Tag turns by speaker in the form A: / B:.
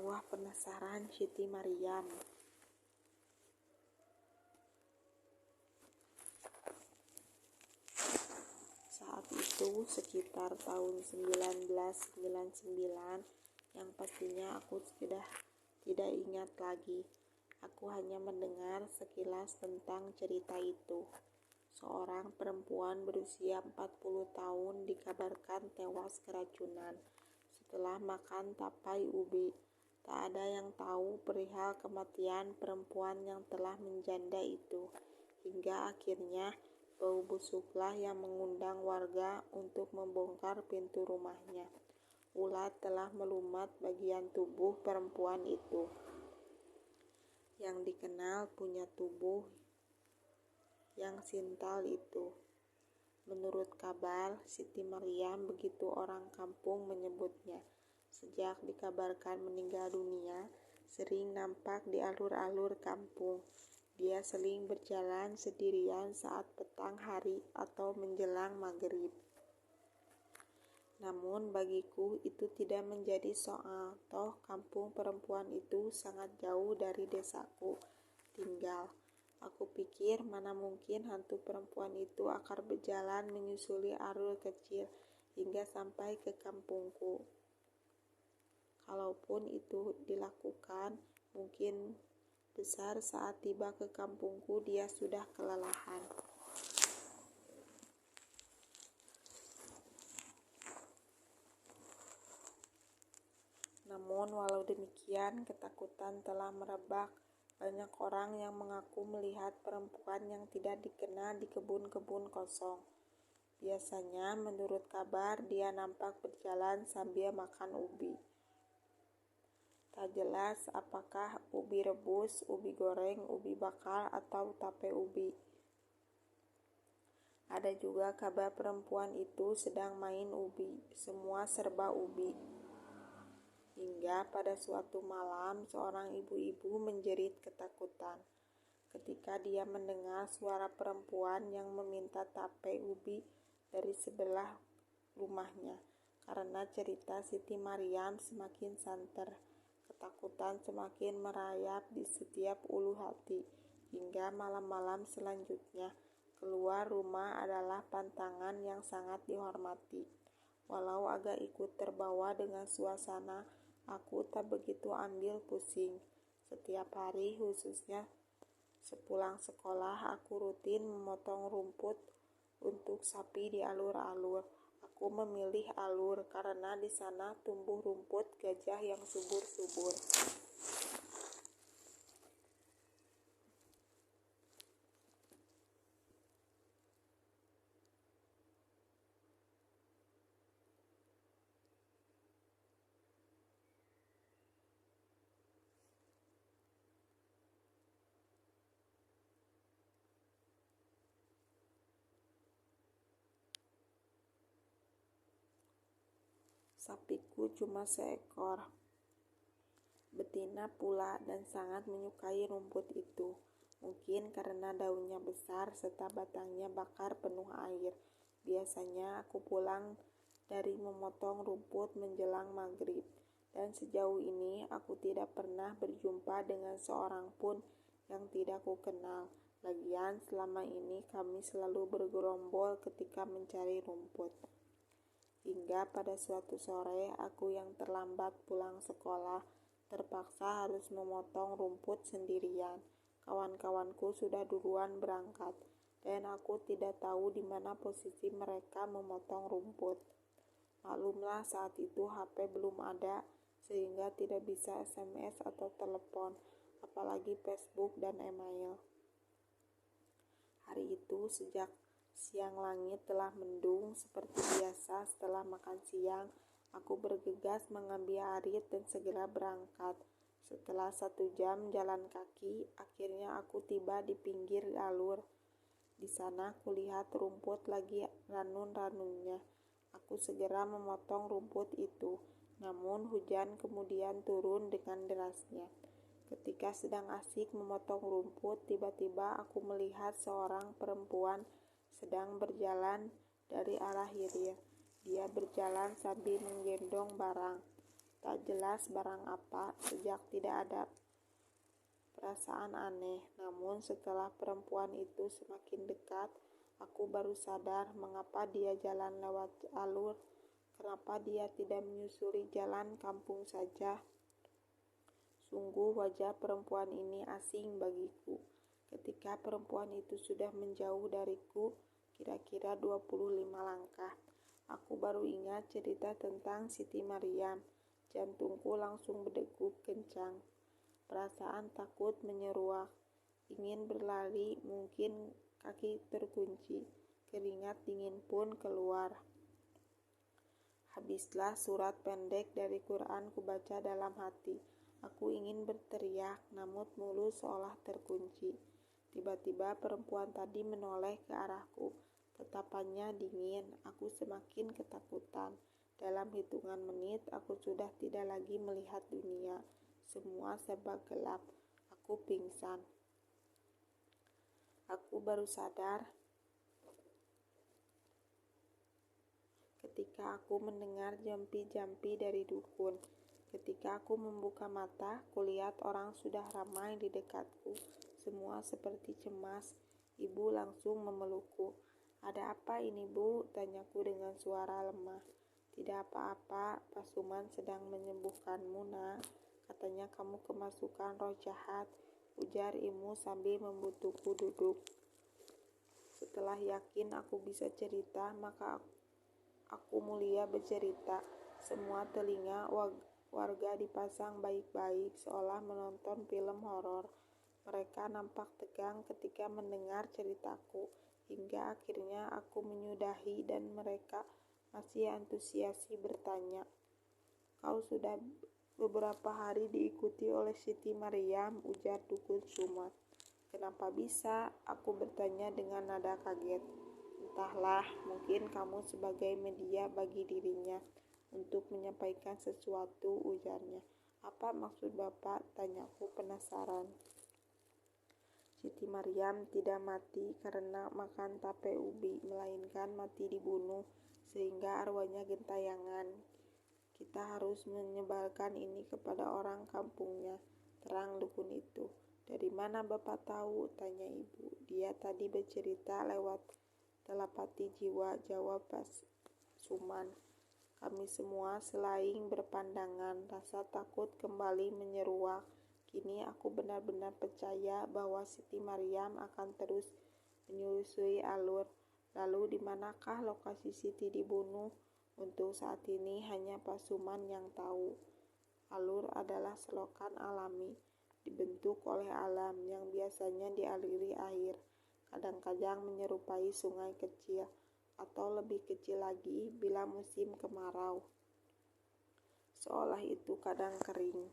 A: Sawah Penasaran Siti Maryam. Saat itu sekitar tahun 1999, yang pastinya aku sudah tidak ingat lagi. Aku hanya mendengar sekilas tentang cerita itu. Seorang perempuan berusia 40 tahun dikabarkan tewas keracunan setelah makan tapai ubi. Tak ada yang tahu perihal kematian perempuan yang telah menjanda itu, hingga akhirnya bau busuklah yang mengundang warga untuk membongkar pintu rumahnya. Ulat telah melumat bagian tubuh perempuan itu, yang dikenal punya tubuh yang sintal itu. Menurut kabar, Siti Maryam begitu orang kampung menyebutnya. Sejak dikabarkan meninggal dunia, sering nampak di alur-alur kampung. Dia sering berjalan sendirian saat petang hari atau menjelang maghrib. Namun bagiku itu tidak menjadi soal, toh kampung perempuan itu sangat jauh dari desaku tinggal. Aku pikir mana mungkin hantu perempuan itu akan berjalan menyusuli alur kecil hingga sampai ke kampungku. Kalaupun itu dilakukan, mungkin besar saat tiba ke kampungku dia sudah kelelahan. Namun walau demikian, ketakutan telah merebak. Banyak orang yang mengaku melihat perempuan yang tidak dikenal di kebun-kebun kosong. Biasanya menurut kabar dia nampak berjalan sambil makan ubi. Tak jelas apakah ubi rebus, ubi goreng, ubi bakar, atau tape ubi. Ada juga kabar perempuan itu sedang main ubi, semua serba ubi. Hingga pada suatu malam seorang ibu-ibu menjerit ketakutan ketika dia mendengar suara perempuan yang meminta tape ubi dari sebelah rumahnya. Karena cerita Siti Maryam semakin santer, ketakutan semakin merayap di setiap ulu hati, hingga malam-malam selanjutnya keluar rumah adalah pantangan yang sangat dihormati. Walau agak ikut terbawa dengan suasana, aku tak begitu ambil pusing. Setiap hari, khususnya sepulang sekolah, aku rutin memotong rumput untuk sapi di alur-alur. Aku memilih alur karena di sana tumbuh rumput gajah yang subur-subur. Sapiku cuma seekor, betina pula, dan sangat menyukai rumput itu. Mungkin karena daunnya besar serta batangnya bakar penuh air. Biasanya aku pulang dari memotong rumput menjelang maghrib, dan sejauh ini aku tidak pernah berjumpa dengan seorang pun yang tidak ku kenal. Lagian selama ini kami selalu bergerombol ketika mencari rumput. Hingga pada suatu sore, aku yang terlambat pulang sekolah terpaksa harus memotong rumput sendirian. Kawan-kawanku sudah duluan berangkat, dan aku tidak tahu di mana posisi mereka memotong rumput. Maklumlah saat itu HP belum ada, sehingga tidak bisa SMS atau telepon, apalagi Facebook dan email. Hari itu sejak siang langit telah mendung seperti biasa. Setelah makan siang, aku bergegas mengambil arit dan segera berangkat. Setelah 1 jam jalan kaki, akhirnya aku tiba di pinggir alur. Di sana kulihat rumput lagi ranun-ranunnya. Aku segera memotong rumput itu, namun hujan kemudian turun dengan derasnya. Ketika sedang asik memotong rumput, tiba-tiba aku melihat seorang perempuan sedang berjalan dari arah hilir. Dia berjalan sambil menggendong barang. tak jelas barang apa, sejak tidak ada perasaan aneh. Namun setelah perempuan itu semakin dekat, aku baru sadar mengapa dia jalan lewat alur, kenapa dia tidak menyusuri jalan kampung saja. Sungguh wajah perempuan ini asing bagiku. Ketika perempuan itu sudah menjauh dariku, kira-kira 25 langkah, aku baru ingat cerita tentang Siti Maryam. Jantungku langsung berdegup kencang. Perasaan takut menyeruak. Ingin berlari, mungkin kaki terkunci. Keringat dingin pun keluar. Habislah surat pendek dari Quran kubaca dalam hati. Aku ingin berteriak, namun mulut seolah terkunci. Tiba-tiba perempuan tadi menoleh ke arahku. Tatapannya dingin, aku semakin ketakutan. Dalam hitungan menit, aku sudah tidak lagi melihat dunia. Semua serba gelap. Aku pingsan. Aku baru sadar ketika aku mendengar jampi-jampi dari dukun. Ketika aku membuka mata, kulihat orang sudah ramai di dekatku. Semua seperti cemas. Ibu langsung memelukku. "Ada apa ini, Bu?" tanyaku dengan suara lemah. "Tidak apa-apa, Pak Suman sedang menyembuhkanmu, Nak. Katanya kamu kemasukan roh jahat," ujar ibu sambil membantuku duduk. Setelah yakin aku bisa cerita, maka aku mulia bercerita. Semua telinga warga dipasang baik-baik, seolah menonton film horor. Mereka nampak tegang ketika mendengar ceritaku, hingga akhirnya aku menyudahi dan mereka masih antusiasi bertanya, "Kau sudah beberapa hari diikuti oleh Siti Maryam," ujar dukun Sumat. "Kenapa bisa?" aku bertanya dengan nada kaget. "Entahlah, mungkin kamu sebagai media bagi dirinya untuk menyampaikan sesuatu," ujarnya. "Apa maksud Bapak?" tanyaku penasaran. "Siti Maryam tidak mati karena makan tape ubi, melainkan mati dibunuh, sehingga arwahnya gentayangan. Kita harus menyebarkan ini kepada orang kampungnya," terang dukun itu. "Dari mana Bapak tahu?" tanya ibu. "Dia tadi bercerita lewat telepati jiwa," jawab Pak Suman. Kami semua selaing berpandangan. Rasa takut kembali menyeruak. Kini aku benar-benar percaya bahwa Siti Maryam akan terus menyusuri alur. Lalu di manakah lokasi Siti dibunuh? Untuk saat ini hanya Pak Suman yang tahu. Alur adalah selokan alami, dibentuk oleh alam yang biasanya dialiri air. Kadang-kadang menyerupai sungai kecil, atau lebih kecil lagi bila musim kemarau. Seolah itu kadang kering.